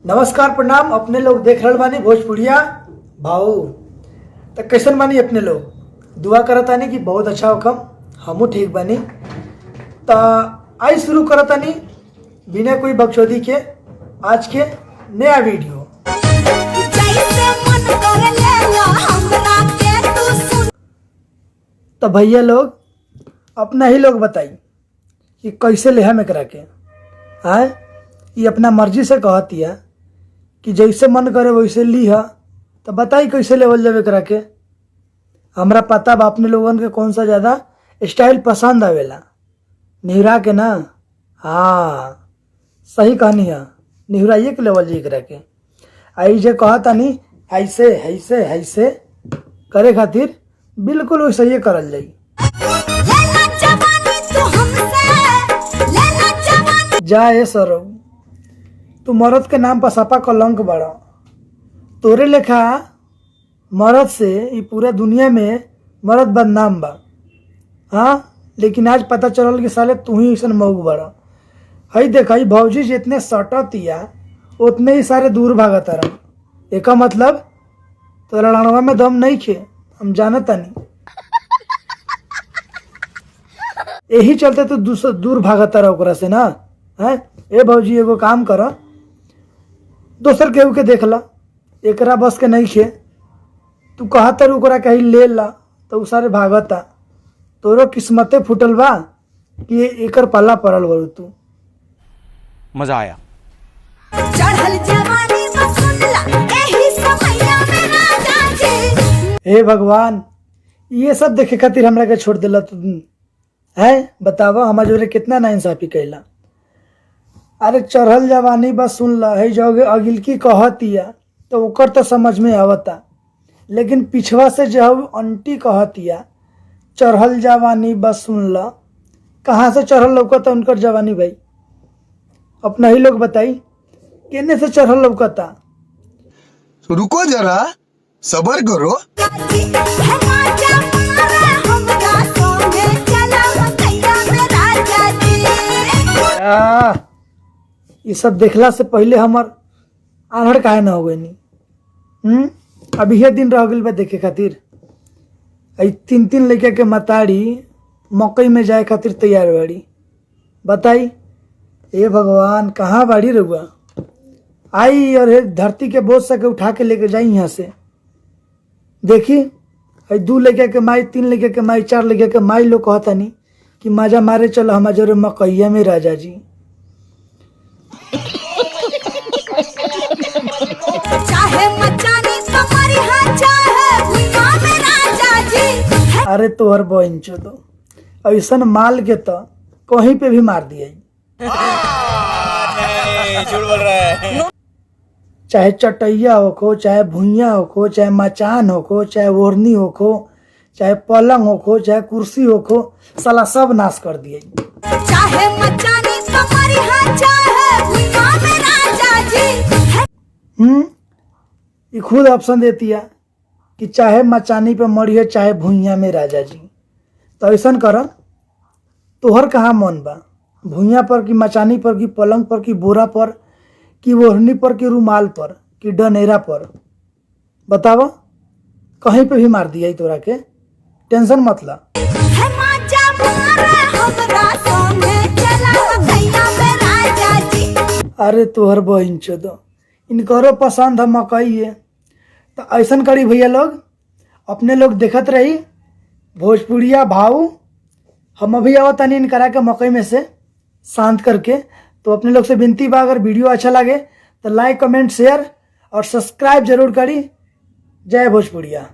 नमस्कार प्रणाम। अपने लोग देख रहे बानी भोजपुरिया भाऊ। तो कैसन बानी अपने लोग? दुआ करतानी कि बहुत अच्छा होकम। हमू ठीक बानी। तो आई शुरू करतानी बिना कोई बकचोदी के आज के नया वीडियो। तो भैया लोग अपना ही लोग बताई कि कैसे ले हम एकरा के आए। ये अपना मर्जी से कहतिया कि जैसे मन करे वैसे ली है। तो बताई कैसे लेवल जावे करा के। हमरा पता बा अपने लोगन के कौन सा ज़्यादा स्टाइल पसंद आवेला। निहुरा के ना, हाँ सही कहनी है, निहुराइए के लेवल जी करा के। आई जे कहता नहीं ऐसे ऐसे ऐसे करे खातिर बिल्कुल वैसे ही करल जाई। जाए सर तू मर्द के नाम पर सपा कलंक बड़ा। तोरे लेखा मर्द से ये पूरा दुनिया में मर्द बदनाम बा। हाँ लेकिन आज पता चलल कि साले तू ही ऐसा मऊ बड़ा। हई देखा भौजी जितने सटतिया उतने ही सारे दूर भागत रहा। एक मतलब तो लड़ावा में दम नहीं खे, हम जानता नहीं। यही चलते तो दूर भागत रहा ओकरा से ना। है ए भौजी एगो काम कर, दोसर केहू के देख ला, एकरा बस के नहीं खे। तू कहतर ओकरा कहीं ले ला तो उ सारे भागता। तोरो किस्मते फुटल बा कि एकर पल्ला पड़ल बरू तू। मजा आया। चढ़ल जवानी बसुंदला एही समैया में राजा जी। हे भगवान, ये सब देखे खातिर हमरा के छोड़ दिला तू है। बतावा हमारे जोरे कितना नाइंसाफी कैला। अरे चढ़ल जवानी बस सुन ला है जो अगिल की कहतिया तो ओकर तो समझ में आवता, लेकिन पिछवा से जो अंटी कहतिया चढ़ल जवानी बस सुन ला, कहाँ से चढ़ल लौकता उनकर जवानी भाई? अपना ही लोग बताई केने से चढ़ल लौकता। रुको जरा सबर करो। ये सब देखला से पहले हमार आन्हर काहे न हो गई। अभी ये दिन रह गई बा देखे खातिर। तीन तीन लड़का के मतारी मकई में जाए खातिर तैयार बाड़ी। बताई ए भगवान कहाँ बाड़ी रहुआ? आई और धरती के बोझ सके उठा के लेके जाई यहाँ से। देखी दू लड़का के माई, तीन लड़का के माई, चार लड़का के माई लोग कहता नहीं कि मजा मारे चलो हमारे जोरे मकैया में राजा जी। चाहे मचानी तुम्हारी हाँ चाहे भुइयां में राजा जी। अरे तोहर बहन चोदो ऐसन माल के तो कहीं पे भी मार दिया। झूठ बोल रहा है। चाहे चटैया होखो, चाहे भुइयां होखो, चाहे मचान होखो, चाहे ओढ़नी होखो, चाहे पलंग होखो, चाहे कुर्सी होखो, साला सब नाश कर दिए। चाहे मचानी तुम्हारी हाँ चाहे भुइयां में राजा जी। ये खुद ऑप्शन देती है कि चाहे मचानी पे मरिए चाहे भुइयां में राजा जी। तो ऐसा कर, तोहर कहाँ मन बा? भुइयां पर कि मचानी पर कि पलंग पर कि बोरा पर कि ओढ़नी पर कि रुमाल पर कि डनेरा पर? बतावा, कहीं पे भी मार दिया तोरा के। टेंशन मत ला। अरे तोहर बहन चोदो इनकरो पसंद है मकई है। तो ऐसा करी भैया लोग, अपने लोग देखत रही भोजपुरिया भाऊ। हम अभी आवत तनी इनकरा के मकई में से शांत करके। तो अपने लोग से विनती बा, अगर वीडियो अच्छा लगे तो लाइक कमेंट शेयर और सब्सक्राइब जरूर करी। जय भोजपुरिया।